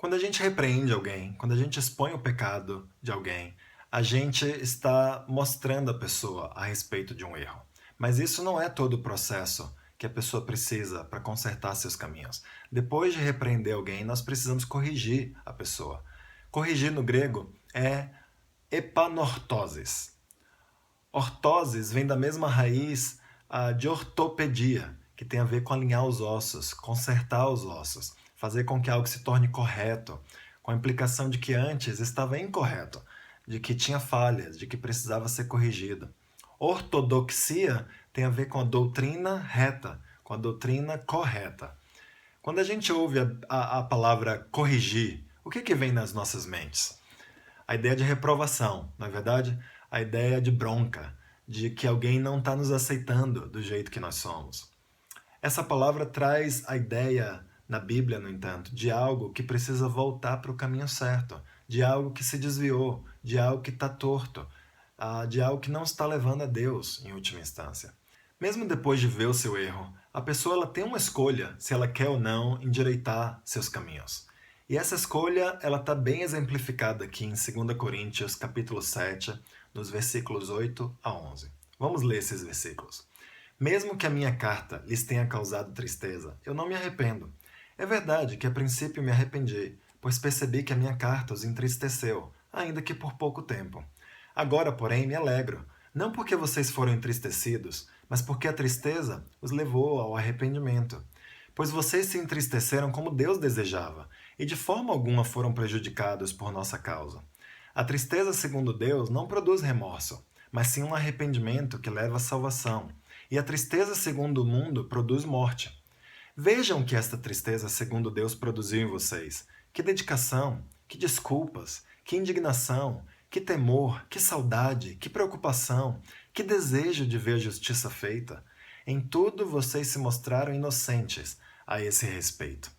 Quando a gente repreende alguém, quando a gente expõe o pecado de alguém, a gente está mostrando a pessoa a respeito de um erro. Mas isso não é todo o processo que a pessoa precisa para consertar seus caminhos. Depois de repreender alguém, nós precisamos corrigir a pessoa. Corrigir no grego é epanortosis. Ortoses vem da mesma raiz de ortopedia, que tem a ver com alinhar os ossos, consertar os ossos, fazer com que algo se torne correto, com a implicação de que antes estava incorreto, de que tinha falhas, de que precisava ser corrigido. Ortodoxia tem a ver com a doutrina reta, com a doutrina correta. Quando a gente ouve a palavra corrigir, o que vem nas nossas mentes? A ideia de reprovação, na verdade, a ideia de bronca, de que alguém não está nos aceitando do jeito que nós somos. Essa palavra traz a ideia na Bíblia, no entanto, de algo que precisa voltar para o caminho certo, de algo que se desviou, de algo que está torto, de algo que não está levando a Deus, em última instância. Mesmo depois de ver o seu erro, a pessoa ela tem uma escolha se ela quer ou não endireitar seus caminhos. E essa escolha ela está bem exemplificada aqui em 2 Coríntios capítulo 7, nos versículos 8 a 11. Vamos ler esses versículos. Mesmo que a minha carta lhes tenha causado tristeza, eu não me arrependo. É verdade que a princípio me arrependi, pois percebi que a minha carta os entristeceu, ainda que por pouco tempo. Agora, porém, me alegro, não porque vocês foram entristecidos, mas porque a tristeza os levou ao arrependimento. Pois vocês se entristeceram como Deus desejava, e de forma alguma foram prejudicados por nossa causa. A tristeza, segundo Deus, não produz remorso, mas sim um arrependimento que leva à salvação. E a tristeza, segundo o mundo, produz morte. Vejam que esta tristeza, segundo Deus, produziu em vocês. Que dedicação, que desculpas, que indignação, que temor, que saudade, que preocupação, que desejo de ver justiça feita. Em tudo vocês se mostraram inocentes a esse respeito.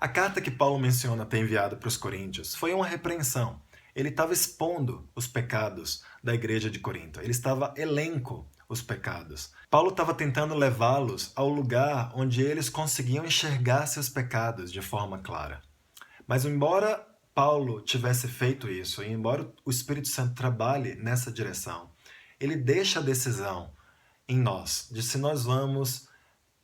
A carta que Paulo menciona ter enviado para os coríntios foi uma repreensão. Ele estava expondo os pecados da igreja de Corinto. Ele estava elenco os pecados. Paulo estava tentando levá-los ao lugar onde eles conseguiam enxergar seus pecados de forma clara. Mas embora Paulo tivesse feito isso, e embora o Espírito Santo trabalhe nessa direção, ele deixa a decisão em nós de se nós vamos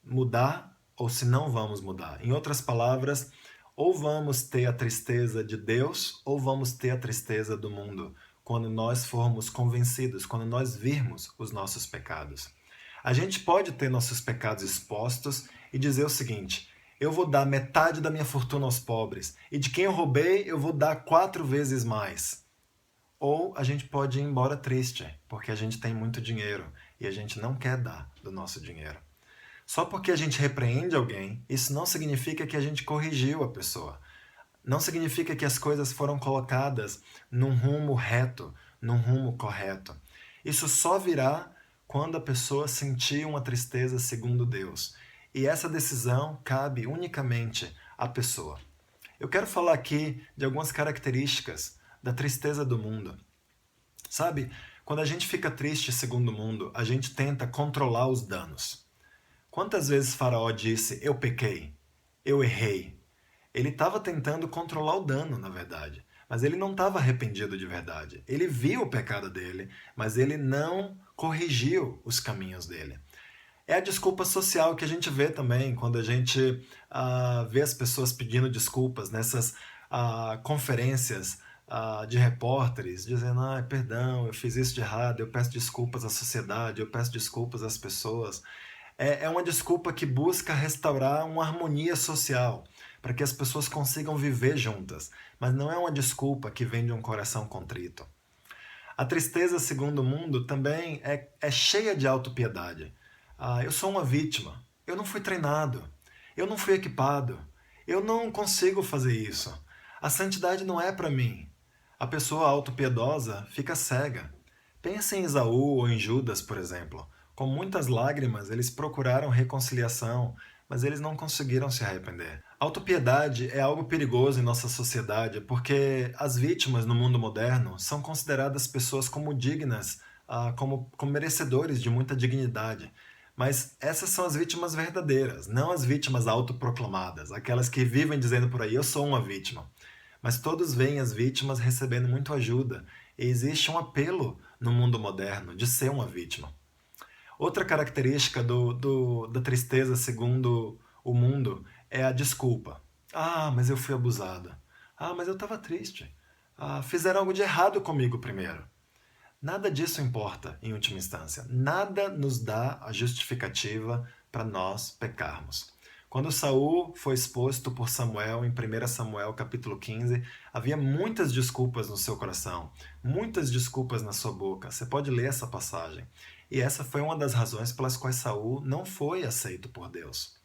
mudar ou se não vamos mudar. Em outras palavras, ou vamos ter a tristeza de Deus ou vamos ter a tristeza do mundo, quando nós formos convencidos, quando nós virmos os nossos pecados. A gente pode ter nossos pecados expostos e dizer o seguinte: eu vou dar metade da minha fortuna aos pobres, e de quem eu roubei eu vou dar 4 vezes mais. Ou a gente pode ir embora triste, porque a gente tem muito dinheiro e a gente não quer dar do nosso dinheiro. Só porque a gente repreende alguém, isso não significa que a gente corrigiu a pessoa. Não significa que as coisas foram colocadas num rumo reto, num rumo correto. Isso só virá quando a pessoa sentir uma tristeza segundo Deus. E essa decisão cabe unicamente à pessoa. Eu quero falar aqui de algumas características da tristeza do mundo. Sabe, quando a gente fica triste segundo o mundo, a gente tenta controlar os danos. Quantas vezes Faraó disse, eu pequei, eu errei? Ele estava tentando controlar o dano, na verdade. Mas ele não estava arrependido de verdade. Ele viu o pecado dele, mas ele não corrigiu os caminhos dele. É a desculpa social que a gente vê também quando a gente vê as pessoas pedindo desculpas nessas conferências de repórteres, dizendo, perdão, eu fiz isso de errado, eu peço desculpas à sociedade, eu peço desculpas às pessoas. É uma desculpa que busca restaurar uma harmonia social, para que as pessoas consigam viver juntas, mas não é uma desculpa que vem de um coração contrito. A tristeza, segundo o mundo, também é cheia de autopiedade. Eu sou uma vítima, eu não fui treinado, eu não fui equipado, eu não consigo fazer isso. A santidade não é para mim. A pessoa autopiedosa fica cega. Pense em Esaú ou em Judas, por exemplo. Com muitas lágrimas, eles procuraram reconciliação, mas eles não conseguiram se arrepender. Autopiedade é algo perigoso em nossa sociedade porque as vítimas no mundo moderno são consideradas pessoas como dignas, como merecedores de muita dignidade. Mas essas são as vítimas verdadeiras, não as vítimas autoproclamadas, aquelas que vivem dizendo por aí, eu sou uma vítima. Mas todos veem as vítimas recebendo muito ajuda, e existe um apelo no mundo moderno de ser uma vítima. Outra característica da tristeza, segundo o mundo, é a desculpa. Ah, mas eu fui abusada. Ah, mas eu estava triste. Ah, fizeram algo de errado comigo primeiro. Nada disso importa, em última instância. Nada nos dá a justificativa para nós pecarmos. Quando Saul foi exposto por Samuel em 1 Samuel capítulo 15, havia muitas desculpas no seu coração, muitas desculpas na sua boca. Você pode ler essa passagem. E essa foi uma das razões pelas quais Saul não foi aceito por Deus.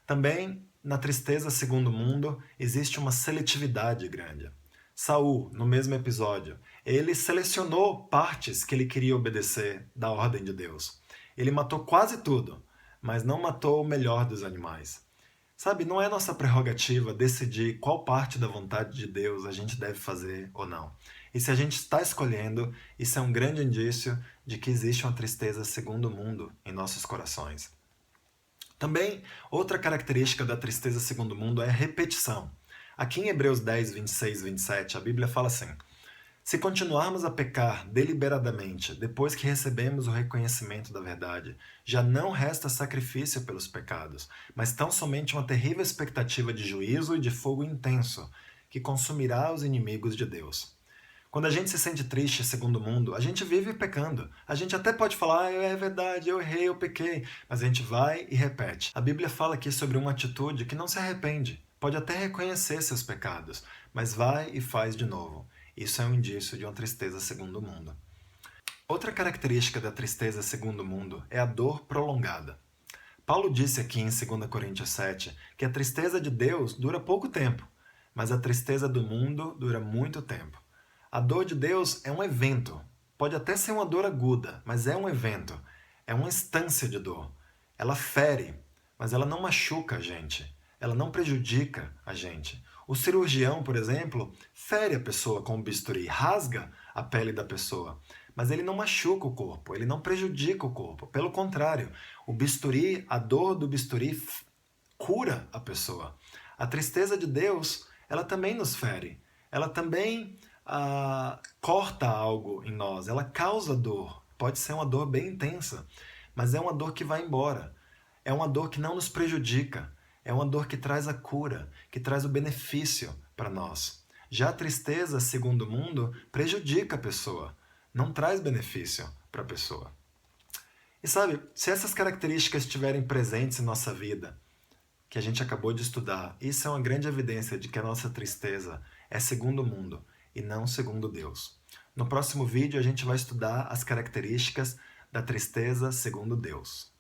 Também, na tristeza segundo o mundo, existe uma seletividade grande. Saul, no mesmo episódio, ele selecionou partes que ele queria obedecer da ordem de Deus. Ele matou quase tudo, mas não matou o melhor dos animais. Sabe, não é nossa prerrogativa decidir qual parte da vontade de Deus a gente deve fazer ou não. E se a gente está escolhendo, isso é um grande indício de que existe uma tristeza segundo o mundo em nossos corações. Também, outra característica da tristeza segundo o mundo é a repetição. Aqui em Hebreus 10, 26 e 27, a Bíblia fala assim: se continuarmos a pecar deliberadamente depois que recebemos o reconhecimento da verdade, já não resta sacrifício pelos pecados, mas tão somente uma terrível expectativa de juízo e de fogo intenso, que consumirá os inimigos de Deus. Quando a gente se sente triste, segundo o mundo, a gente vive pecando. A gente até pode falar, é verdade, eu errei, eu pequei, mas a gente vai e repete. A Bíblia fala aqui sobre uma atitude que não se arrepende. Pode até reconhecer seus pecados, mas vai e faz de novo. Isso é um indício de uma tristeza segundo o mundo. Outra característica da tristeza segundo o mundo é a dor prolongada. Paulo disse aqui em 2 Coríntios 7 que a tristeza de Deus dura pouco tempo, mas a tristeza do mundo dura muito tempo. A dor de Deus é um evento. Pode até ser uma dor aguda, mas é um evento. É uma instância de dor. Ela fere, mas ela não machuca a gente. Ela não prejudica a gente. O cirurgião, por exemplo, fere a pessoa com o bisturi, rasga a pele da pessoa, mas ele não machuca o corpo, ele não prejudica o corpo. Pelo contrário, o bisturi, a dor do bisturi cura a pessoa. A tristeza de Deus, ela também nos fere. Ela também corta algo em nós, ela causa dor. Pode ser uma dor bem intensa, mas é uma dor que vai embora. É uma dor que não nos prejudica. É uma dor que traz a cura, que traz o benefício para nós. Já a tristeza, segundo o mundo, prejudica a pessoa, não traz benefício para a pessoa. E sabe, se essas características estiverem presentes em nossa vida, que a gente acabou de estudar, isso é uma grande evidência de que a nossa tristeza é segundo o mundo e não segundo Deus. No próximo vídeo a gente vai estudar as características da tristeza segundo Deus.